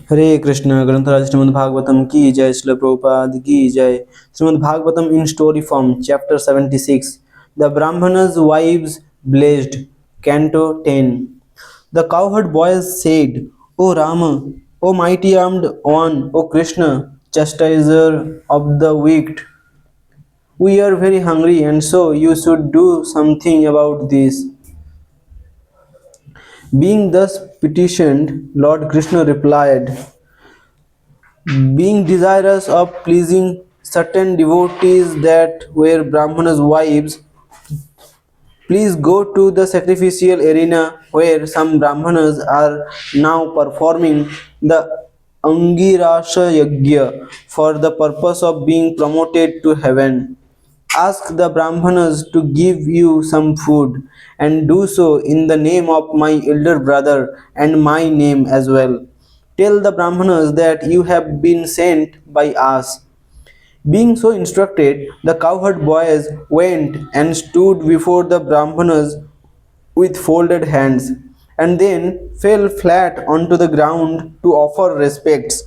Hare Krishna, Granthara Śrīmad-Bhāgavatam ki jai, Srila Prabhupada ki jai. Śrīmad-Bhāgavatam in story form, chapter 76. The Brahmanas' wives blessed, Canto 10. The cowherd boys said, O Rama, O mighty armed one, O Krishna, chastiser of the wicked, we are very hungry and so you should do something about this. Being thus petitioned, Lord Krishna replied, being desirous of pleasing certain devotees that were Brahmanas' wives, please go to the sacrificial arena where some Brahmanas are now performing the Angirasha Yajna for the purpose of being promoted to heaven. Ask the Brahmanas to give you some food and do so in the name of my elder brother and my name as well. Tell the Brahmanas that you have been sent by us. Being so instructed, the cowherd boys went and stood before the Brahmanas with folded hands, and then fell flat onto the ground to offer respects.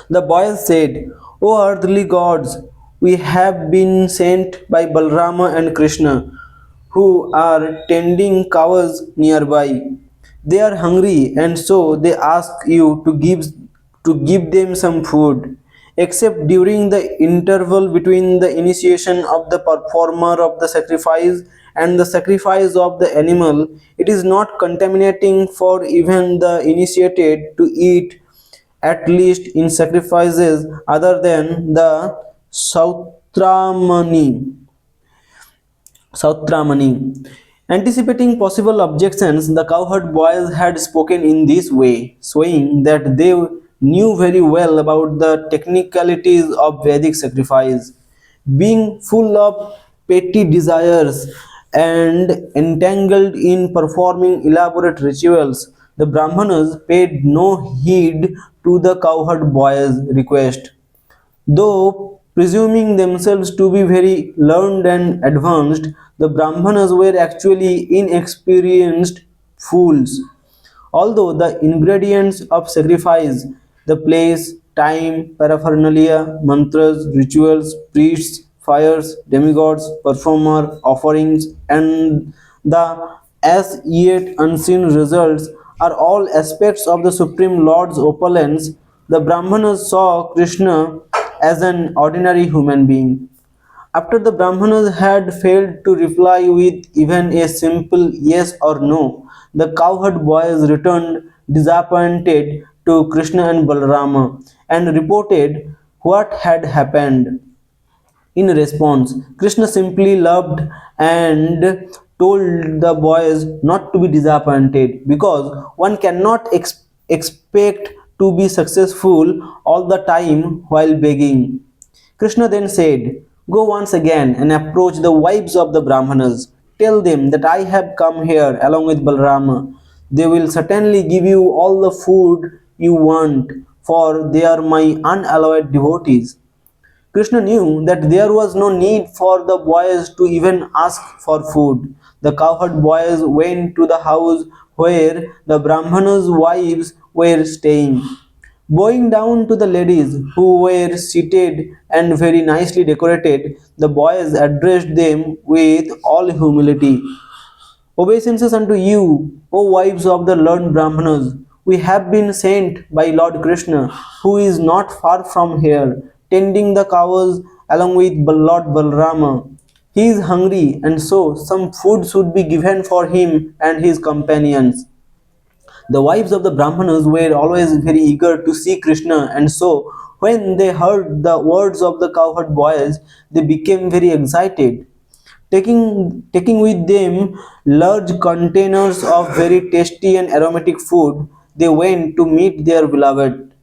The boys said, O earthly gods, we have been sent by Balrama and Krishna, who are tending cows nearby. They are hungry, and so they ask you to give them some food. Except during the interval between the initiation of the performer of the sacrifice and the sacrifice of the animal, it is not contaminating for even the initiated to eat, at least in sacrifices other than the Sautramani. Sautramani. Anticipating possible objections, the cowherd boys had spoken in this way, showing that they knew very well about the technicalities of Vedic sacrifice. Being full of petty desires and entangled in performing elaborate rituals, the Brahmanas paid no heed to the cowherd boys' request. Though presuming themselves to be very learned and advanced, the Brahmanas were actually inexperienced fools. Although the ingredients of sacrifice, the place, time, paraphernalia, mantras, rituals, priests, fires, demigods, performer, offerings, and the as yet unseen results are all aspects of the Supreme Lord's opulence, the Brahmanas saw Krishna as an ordinary human being. After the Brahmanas had failed to reply with even a simple yes or no, the cowherd boys returned disappointed to Krishna and Balarama and reported what had happened. In response, Krishna simply loved and told the boys not to be disappointed because one cannot expect to be successful all the time while begging. Krishna then said, go once again and approach the wives of the Brahmanas. Tell them that I have come here along with Balrama. They will certainly give you all the food you want, for they are my unalloyed devotees. Krishna knew that there was no need for the boys to even ask for food. The cowherd boys went to the house where the Brahmanas' wives were staying. Bowing down to the ladies who were seated and very nicely decorated, the boys addressed them with all humility. Obeisances unto you, O wives of the learned Brahmanas. We have been sent by Lord Krishna, who is not far from here, tending the cows along with Lord Balrama. He is hungry, and so some food should be given for him and his companions. The wives of the Brahmanas were always very eager to see Krishna, and so when they heard the words of the cowherd boys, they became very excited. Taking with them large containers of very tasty and aromatic food, they went to meet their beloved.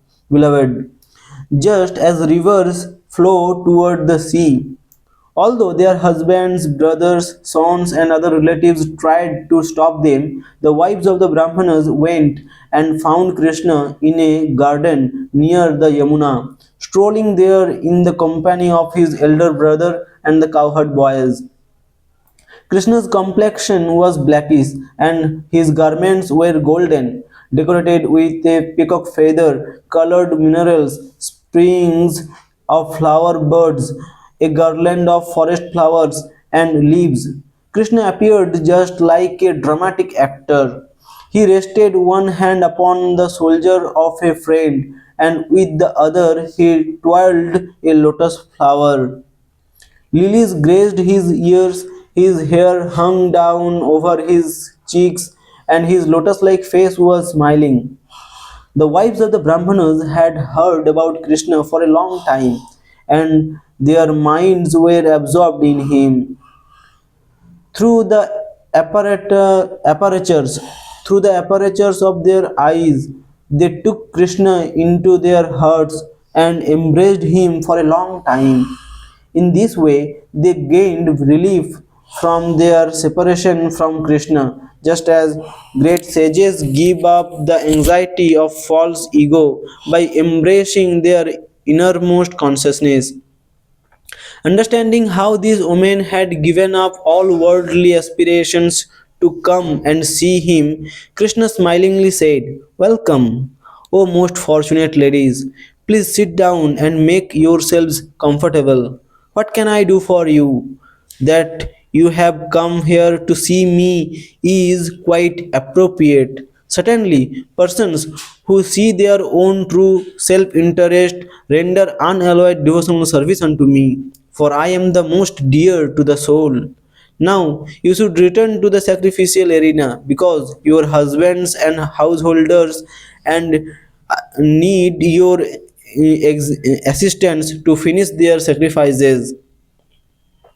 Just as rivers flow toward the sea. Although their husbands, brothers, sons, and other relatives tried to stop them, the wives of the Brahmanas went and found Krishna in a garden near the Yamuna, strolling there in the company of his elder brother and the cowherd boys. Krishna's complexion was blackish and his garments were golden. decorated with a peacock feather, colored minerals, springs of flower birds, a garland of forest flowers and leaves. Krishna appeared just like a dramatic actor. He rested one hand upon the shoulder of a friend, and with the other he twirled a lotus flower. Lilies graced his ears, his hair hung down over his cheeks, and his lotus like face was smiling. The wives of the Brahmanas had heard about Krishna for a long time, and their minds were absorbed in him. Through the apertures through the apertures of their eyes, they took Krishna into their hearts and embraced him for a long time. In this way they gained relief from their separation from Krishna, just as great sages give up the anxiety of false ego by embracing their innermost consciousness. Understanding how these women had given up all worldly aspirations to come and see him, Krishna smilingly said, "Welcome, O most fortunate ladies. Please sit down and make yourselves comfortable. What can I do for you? That you have come here to see me is quite appropriate. Certainly, persons who see their own true self interest render unalloyed devotional service unto me, for I am the most dear to the soul. Now you should return to the sacrificial arena because your husbands and householders and need your assistance to finish their sacrifices."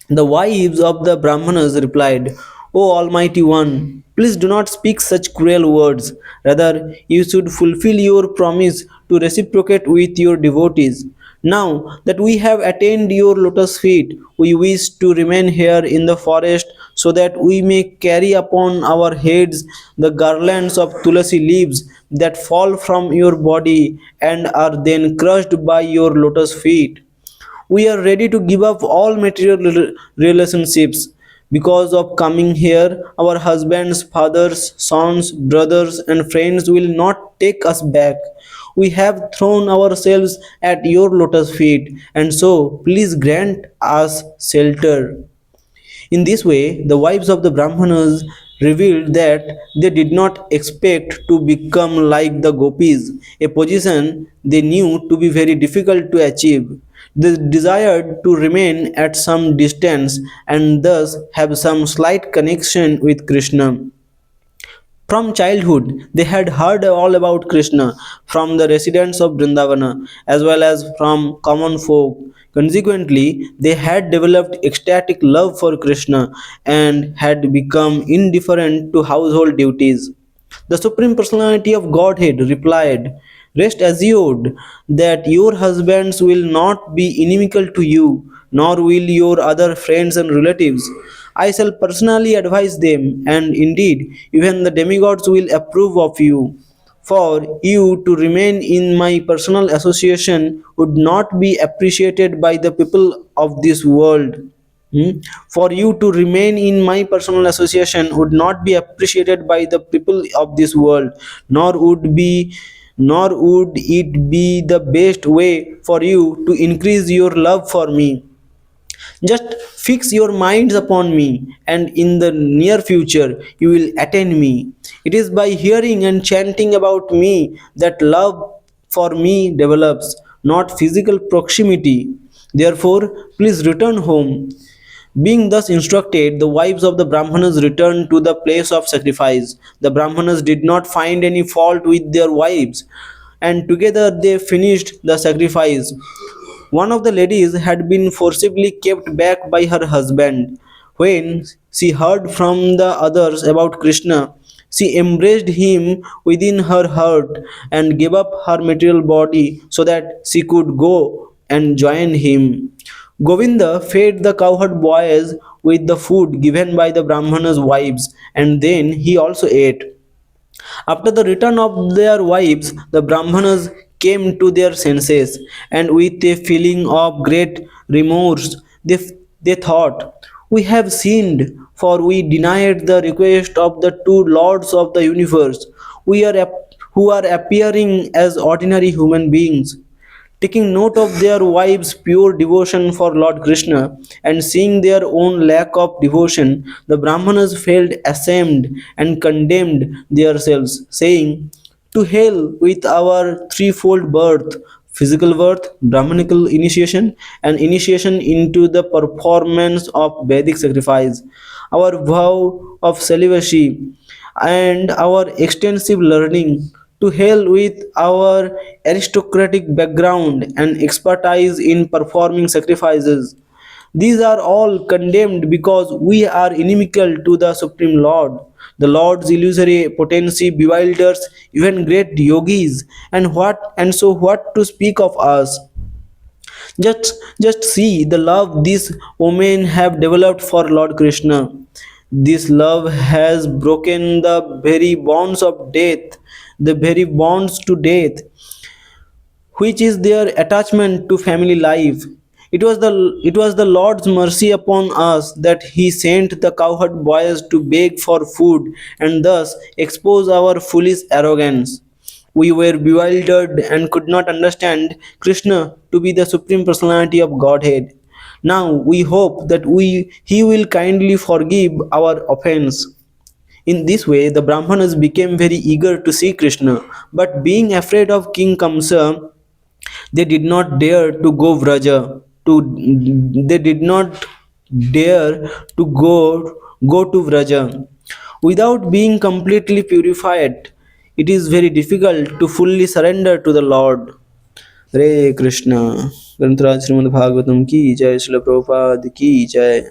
The wives of the Brahmanas replied, "O Almighty One, please do not speak such cruel words. Rather, you should fulfill your promise to reciprocate with your devotees. Now that we have attained your lotus feet, we wish to remain here in the forest so that we may carry upon our heads the garlands of tulasi leaves that fall from your body and are then crushed by your lotus feet. We are ready to give up all material relationships. Because of coming here, our husbands, fathers, sons, brothers, and friends will not take us back. We have thrown ourselves at your lotus feet, and so please grant us shelter." In this way, the wives of the Brahmanas revealed that they did not expect to become like the gopis, a position they knew to be very difficult to achieve. They desired to remain at some distance and thus have some slight connection with Krishna. From childhood, they had heard all about Krishna from the residents of Vrindavana as well as from common folk. Consequently, they had developed ecstatic love for Krishna and had become indifferent to household duties. The Supreme Personality of Godhead replied, "Rest assured that your husbands will not be inimical to you, nor will your other friends and relatives. I shall personally advise them, and indeed, even the demigods will approve of you. For you to remain in my personal association would not be appreciated by the people of this world. For you to remain in my personal association would not be appreciated by the people of this world, nor would it be the best way for you to increase your love for me. Just fix your minds upon me, and in the near future you will attain me. It is by hearing and chanting about me that love for me develops, not physical proximity. Therefore, please return home." Being thus instructed, the wives of the Brahmanas returned to the place of sacrifice. The Brahmanas did not find any fault with their wives, and together they finished the sacrifice. One of the ladies had been forcibly kept back by her husband. When she heard from the others about Krishna, she embraced him within her heart and gave up her material body so that she could go and join him. Govinda fed the cowherd boys with the food given by the Brahmana's wives, and then he also ate. After the return of their wives, the Brahmanas came to their senses, and with a feeling of great remorse, they thought, "We have sinned, for we denied the request of the two lords of the universe. We are who are appearing as ordinary human beings. Taking note of their wives' pure devotion for Lord Krishna and seeing their own lack of devotion, the Brahmanas felt ashamed and condemned themselves, saying, "To hell with our threefold birth, physical birth, Brahmanical initiation, and initiation into the performance of Vedic sacrifice, our vow of celibacy, and our extensive learning. To hell with our aristocratic background and expertise in performing sacrifices. These are all condemned because we are inimical to the Supreme Lord. The Lord's illusory potency bewilders even great yogis, and what to speak of us? Just see the love these women have developed for Lord Krishna. This love has broken the very bonds of death, the very bonds to death, which is their attachment to family life. It was the Lord's mercy upon us that He sent the cowherd boys to beg for food and thus expose our foolish arrogance. We were bewildered and could not understand Krishna to be the Supreme Personality of Godhead. Now we hope that He will kindly forgive our offense. In this way, the Brahmanas became very eager to see Krishna, but being afraid of King Kamsa, they did not dare to go Vraja. They did not dare to go to Vraja. Without being completely purified, it is very difficult to fully surrender to the Lord. Hare Krishna. ग्रंथराज Shrimad Bhagavatam की जय, श्रील प्रभुपाद की जय.